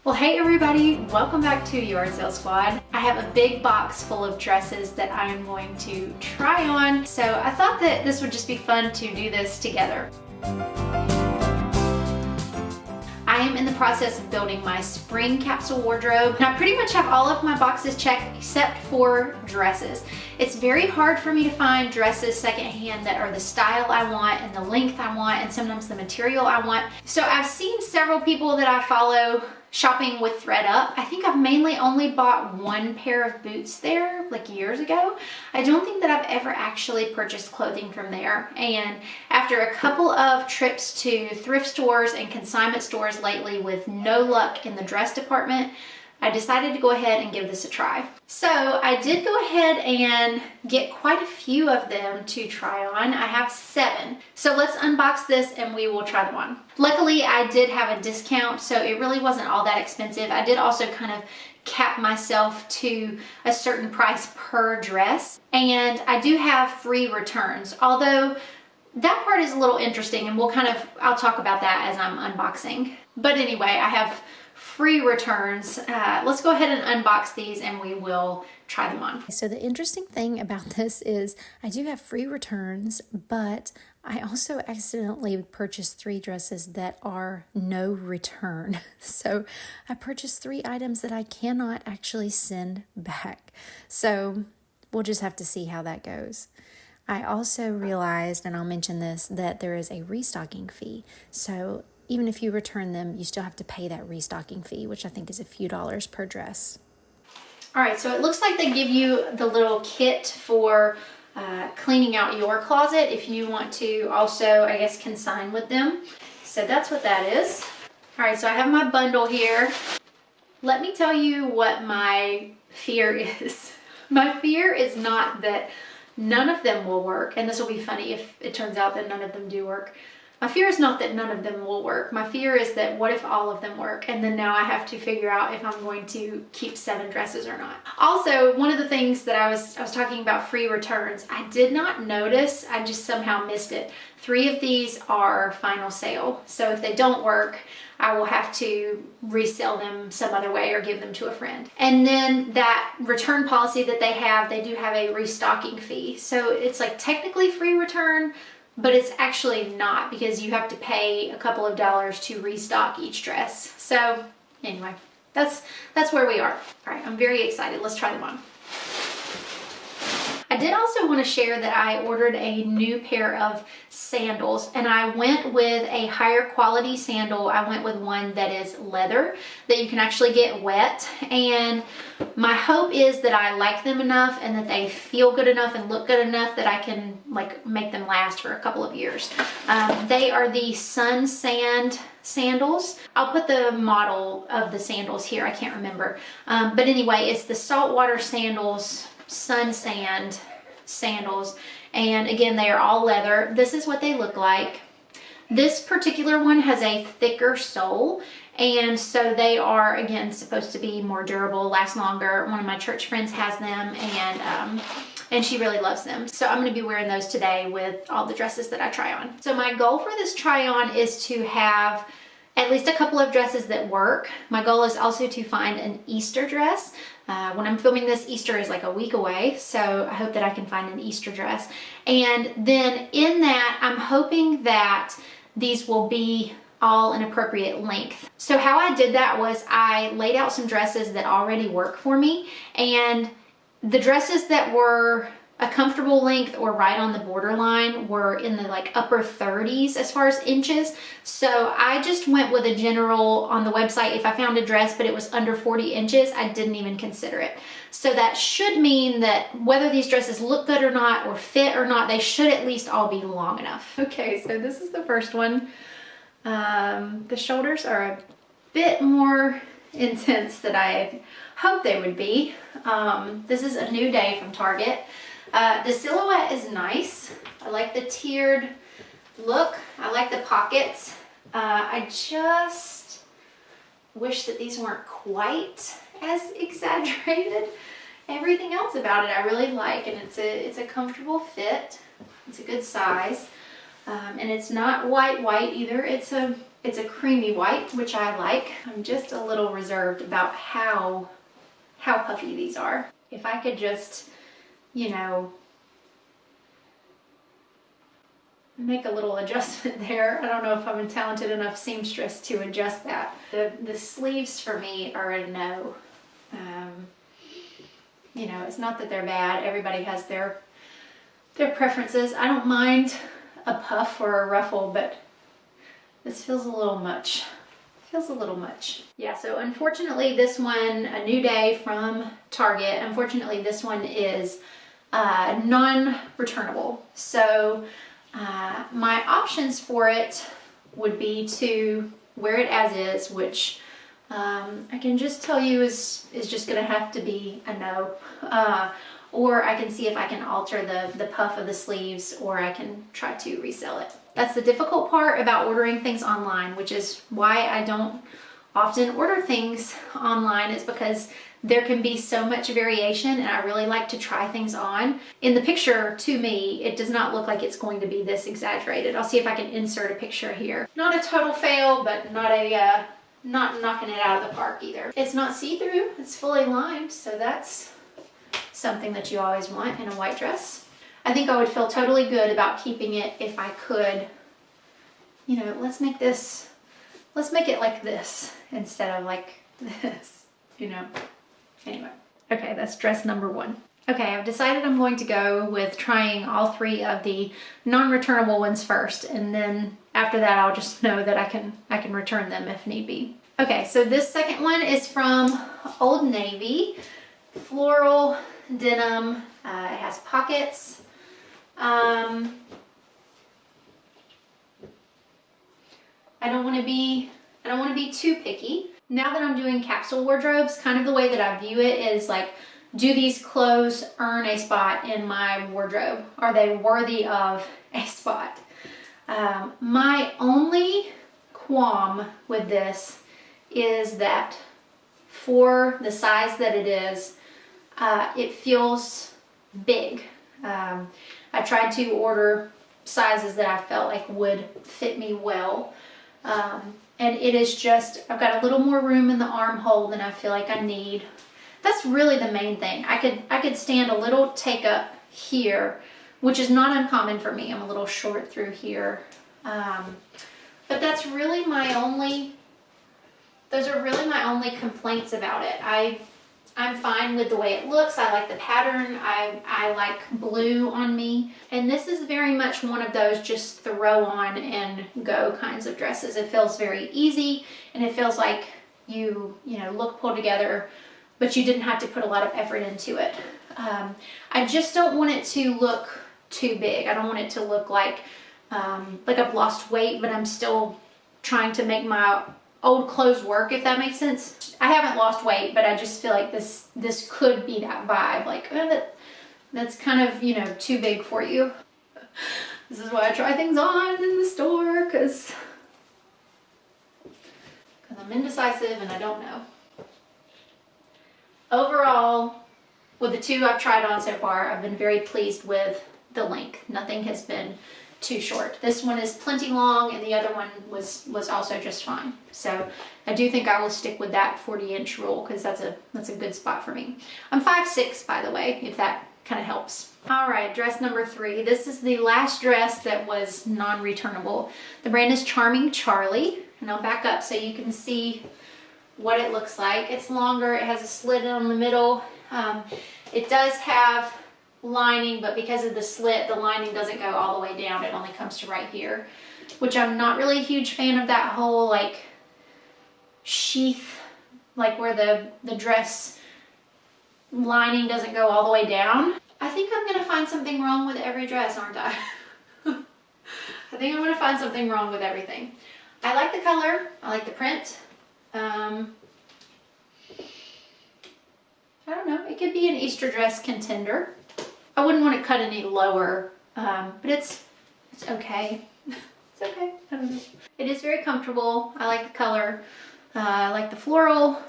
Well, hey everybody, welcome back to Yard Sale Squad. I have a big box full of dresses that I am going to try on, so I thought that this would just be fun to do this together. I am in the process of building my spring capsule wardrobe, and I pretty much have all of my boxes checked except for dresses. It's very hard for me to find dresses secondhand that are the style I want and the length I want and sometimes the material I want. So I've seen several people that I follow shopping with ThredUp. I think I've mainly only bought one pair of boots there like years ago. I don't think that I've ever actually purchased clothing from there. And after a couple of trips to thrift stores and consignment stores lately with no luck in the dress department, I decided to go ahead and give this a try. So I did go ahead and get quite a few of them to try on. I have 7. So let's unbox this and we will try them on. Luckily, I did have a discount, so it really wasn't all that expensive. I did also kind of cap myself to a certain price per dress. And I do have free returns, although that part is a little interesting and I'll talk about that as I'm unboxing. But anyway, I have free returns. Let's go ahead and unbox these and we will try them on. So the interesting thing about this is I do have free returns, but I also accidentally purchased 3 dresses that are no return. So I purchased 3 items that I cannot actually send back. So we'll just have to see how that goes. I also realized, and I'll mention this, that there is a restocking fee. So even if you return them, you still have to pay that restocking fee, which I think is a few dollars per dress. All right, so it looks like they give you the little kit for cleaning out your closet if you want to also, I guess, consign with them. So that's what that is. All right, so I have my bundle here. Let me tell you what my fear is. My fear is not that none of them will work, and this will be funny if it turns out that none of them do work. My fear is not that none of them will work. My fear is that what if all of them work? And then now I have to figure out if I'm going to keep 7 dresses or not. Also, one of the things that I was talking about free returns, I did not notice, I just somehow missed it. 3 of these are final sale. So if they don't work, I will have to resell them some other way or give them to a friend. And then that return policy that they do have a restocking fee. So it's like technically free return, but it's actually not because you have to pay a couple of dollars to restock each dress. So anyway, that's where we are. All right, I'm very excited. Let's try them on. I did also want to share that I ordered a new pair of sandals, and I went with a higher quality sandal. I went with one that is leather that you can actually get wet, and my hope is that I like them enough and that they feel good enough and look good enough that I can like make them last for a couple of years. They are the Sun Sand sandals. I'll put the model of the sandals here. I can't remember. But anyway, it's the saltwater sandals, Sun Sand sandals, and again, they are all leather. This is what they look like. This particular one has a thicker sole, and so they are, again, supposed to be more durable, last longer. One of my church friends has them, and she really loves them. So I'm going to be wearing those today with all the dresses that I try on. So my goal for this try on is to have at least a couple of dresses that work. My goal is also to find an Easter dress. When I'm filming this, Easter is like a week away, so I hope that I can find an Easter dress. And then in that, I'm hoping that these will be all an appropriate length. So how I did that was I laid out some dresses that already work for me, and the dresses that were a comfortable length or right on the borderline were in the like upper 30s as far as inches. So I just went with a general on the website. If I found a dress but it was under 40 inches, I didn't even consider it. So that should mean that whether these dresses look good or not or fit or not, they should at least all be long enough. Okay, so this is the first one. The shoulders are a bit more intense than I hoped they would be. This is a New Day from Target. The silhouette is nice. I like the tiered look. I like the pockets. I just wish that these weren't quite as exaggerated. Everything else about it I really like, and it's a comfortable fit. It's a good size. And it's not white either. It's a It's a creamy white, which I like. I'm just a little reserved about how puffy these are. If I could just, you know, make a little adjustment there. I don't know if I'm a talented enough seamstress to adjust that. The sleeves for me are a no. You know, it's not that they're bad. Everybody has their preferences. I don't mind a puff or a ruffle, but this feels a little much. Feels a little much. Yeah, so unfortunately this one, a New Day from Target, unfortunately this one is non-returnable. So my options for it would be to wear it as is, which I can just tell you is just gonna have to be a no. Or I can see if I can alter the puff of the sleeves, or I can try to resell it. That's the difficult part about ordering things online, which is why I don't often order things online, is because there can be so much variation and I really like to try things on. In the picture, to me, it does not look like it's going to be this exaggerated. I'll see if I can insert a picture here. Not a total fail, but not knocking it out of the park either. It's not see-through, it's fully lined, so that's something that you always want in a white dress. I think I would feel totally good about keeping it if I could, you know, let's make it like this instead of like this, you know. Anyway, okay, that's dress number 1. Okay, I've decided I'm going to go with trying all 3 of the non-returnable ones first, and then after that I'll just know that I can return them if need be. Okay, so this second one is from Old Navy, floral denim. It has pockets. I don't want to be too picky. Now that I'm doing capsule wardrobes, kind of the way that I view it is like, do these clothes earn a spot in my wardrobe? Are they worthy of a spot? My only qualm with this is that for the size that it is, it feels big. I tried to order sizes that I felt like would fit me well. And it is just, I've got a little more room in the armhole than I feel like I need. That's really the main thing. I could stand a little take up here, which is not uncommon for me. I'm a little short through here. But that's really those are really my only complaints about it. I'm fine with the way it looks. I like the pattern. I like blue on me. And this is very much one of those just throw on and go kinds of dresses. It feels very easy, and it feels like you look pulled together, but you didn't have to put a lot of effort into it. I just don't want it to look too big. I don't want it to look like I've lost weight, but I'm still trying to make my old clothes work, if that makes sense. I haven't lost weight, but I just feel like this could be that vibe. Like, that's kind of, too big for you. This is why I try things on in the store, because I'm indecisive and I don't know. Overall, with the 2 I've tried on so far, I've been very pleased with the length. Nothing has been too short. This one is plenty long, and the other one was also just fine. So I do think I will stick with that 40-inch rule, because that's a good spot for me. I'm 5'6", by the way, if that kind of helps. All right, dress number 3. This is the last dress that was non-returnable. The brand is Charming Charlie, and I'll back up so you can see what it looks like. It's longer. It has a slit in the middle. It does have lining, but because of the slit, the lining doesn't go all the way down. It only comes to right here, which I'm not really a huge fan of, that whole like sheath, like where the dress lining doesn't go all the way down. I think I'm gonna find something wrong with every dress, aren't I? I think I'm gonna find something wrong with everything. I like the color, I like the print. I don't know, it could be an Easter dress contender. I wouldn't want to cut any lower, but it's okay. It's okay. I don't know. It is very comfortable. I like the color. I like the floral.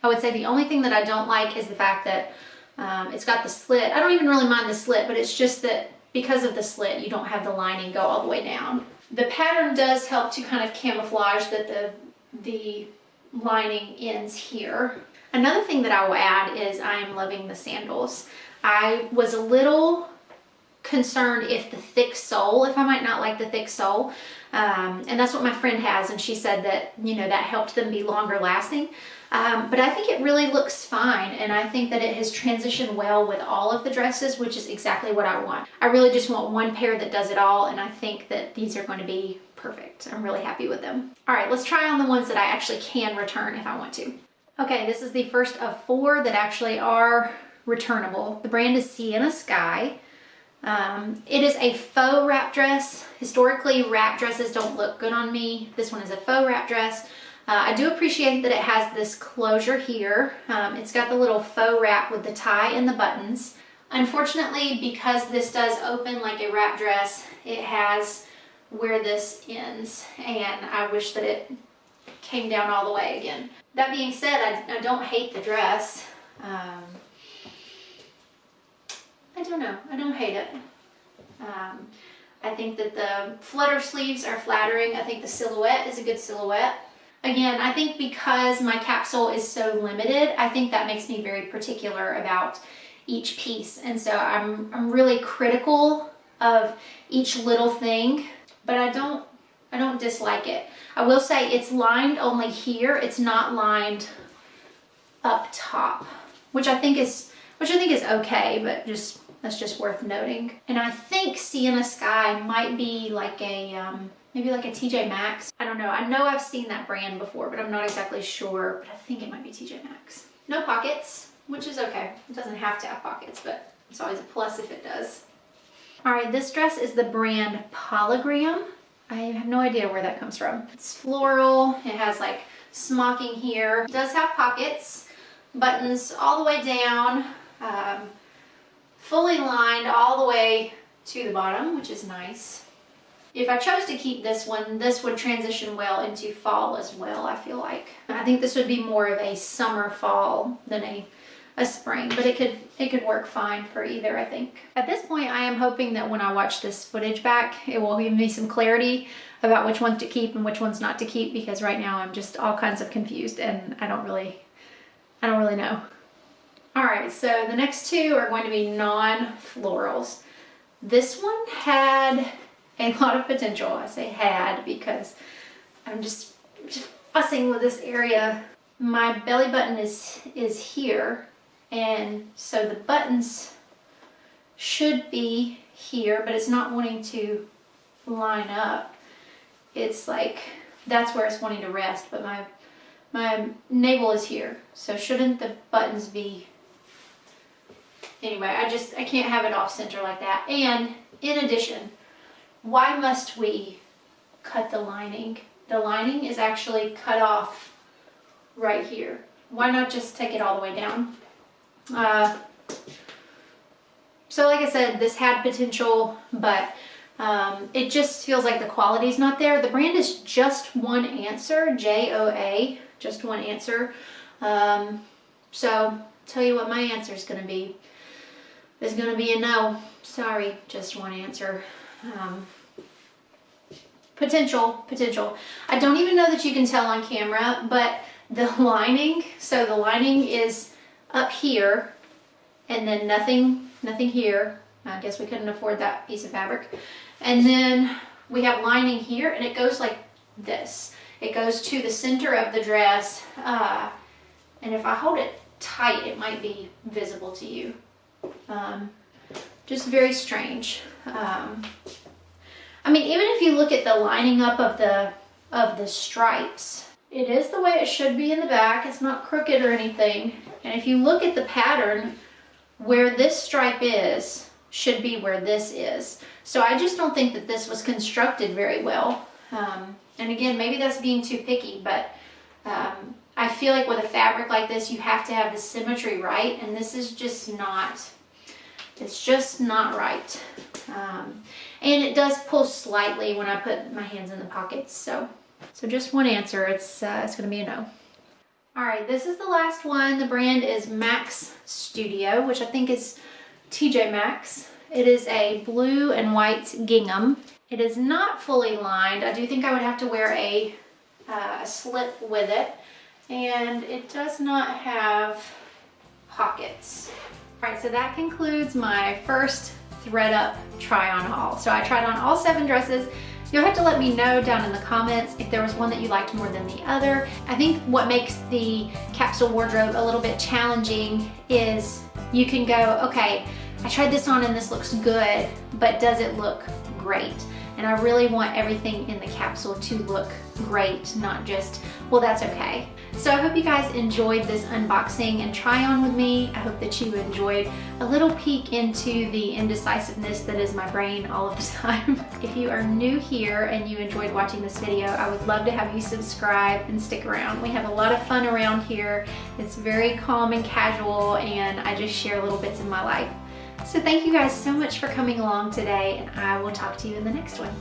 I would say the only thing that I don't like is the fact that it's got the slit. I don't even really mind the slit, but it's just that because of the slit, you don't have the lining go all the way down. The pattern does help to kind of camouflage that the lining ends here. Another thing that I will add is I am loving the sandals. I was a little concerned if the thick sole, if I might not like the thick sole. And that's what my friend has, and she said that, you know, that helped them be longer lasting. But I think it really looks fine, and I think that it has transitioned well with all of the dresses, which is exactly what I want. I really just want one pair that does it all, and I think that these are going to be perfect. I'm really happy with them. All right, let's try on the ones that I actually can return if I want to. Okay, this is the first of 4 that actually are returnable. The brand is Sienna Sky. It is a faux wrap dress. Historically, wrap dresses don't look good on me. This one is a faux wrap dress. I do appreciate that it has this closure here. It's got the little faux wrap with the tie and the buttons. Unfortunately, because this does open like a wrap dress, it has where this ends, and I wish that it came down all the way again. That being said, I don't hate the dress. I don't know. I don't hate it. I think that the flutter sleeves are flattering. I think the silhouette is a good silhouette. Again, I think because my capsule is so limited, I think that makes me very particular about each piece. And so I'm really critical of each little thing, but I don't dislike it. I will say it's lined only here. It's not lined up top, which I think is okay, but that's just worth noting. And I think Sienna Sky might be like a maybe like a TJ Maxx. I don't know. I know I've seen that brand before, but I'm not exactly sure. But I think it might be TJ Maxx. No pockets, which is okay. It doesn't have to have pockets, but it's always a plus if it does. All right, this dress is the brand Polygram. I have no idea where that comes from. It's floral. It has like smocking here. It does have pockets, buttons all the way down, fully lined all the way to the bottom, which is nice. If I chose to keep this one, this would transition well into fall as well, I feel like. I think this would be more of a summer fall than a spring, but it could work fine for either, I think. At this point, I am hoping that when I watch this footage back, it will give me some clarity about which ones to keep and which ones not to keep, because right now I'm just all kinds of confused and I don't really know. All right, so the next 2 are going to be non-florals. This one had a lot of potential. I say had because I'm just fussing with this area. My belly button is here, and so the buttons should be here, but it's not wanting to line up. It's like that's where it's wanting to rest, but my navel is here, so shouldn't the buttons be? Anyway, I can't have it off center like that. And in addition, why must we cut the lining? The lining is actually cut off right here. Why not just take it all the way down? So like I said, this had potential, but it just feels like the quality's not there. The brand is Just One Answer, J-O-A, Just One Answer. So tell you what my answer is going to be. It's going to be a no. Sorry, Just One Answer. Potential. I don't even know that you can tell on camera, but the lining, so the lining is up here and then nothing here. I guess we couldn't afford that piece of fabric. And then we have lining here, and it goes like this. It goes to the center of the dress, and if I hold it tight, it might be visible to you. Just very strange. I mean, even if you look at the lining up of the stripes, it is the way it should be in the back. It's not crooked or anything. And if you look at the pattern, where this stripe is should be where this is. So I just don't think that this was constructed very well. And again, maybe that's being too picky, but I feel like with a fabric like this, you have to have the symmetry right, and this is just not, it's just not right. And it does pull slightly when I put my hands in the pockets, so just one answer, it's gonna be a no. All right, this is the last one. The brand is Max Studio, which I think is TJ Maxx. It is a blue and white gingham. It is not fully lined. I do think I would have to wear a slip with it. And it does not have pockets. All right, so that concludes my first ThredUp try on haul. So I tried on all 7 dresses. You'll have to let me know down in the comments if there was one that you liked more than the other. I think what makes the capsule wardrobe a little bit challenging is you can go, okay, I tried this on and this looks good, but does it look great? And I really want everything in the capsule to look great, not just, well, that's okay. So I hope you guys enjoyed this unboxing and try on with me. I hope that you enjoyed a little peek into the indecisiveness that is my brain all of the time. If you are new here and you enjoyed watching this video, I would love to have you subscribe and stick around. We have a lot of fun around here. It's very calm and casual, and I just share little bits of my life. So thank you guys so much for coming along today, and I will talk to you in the next one.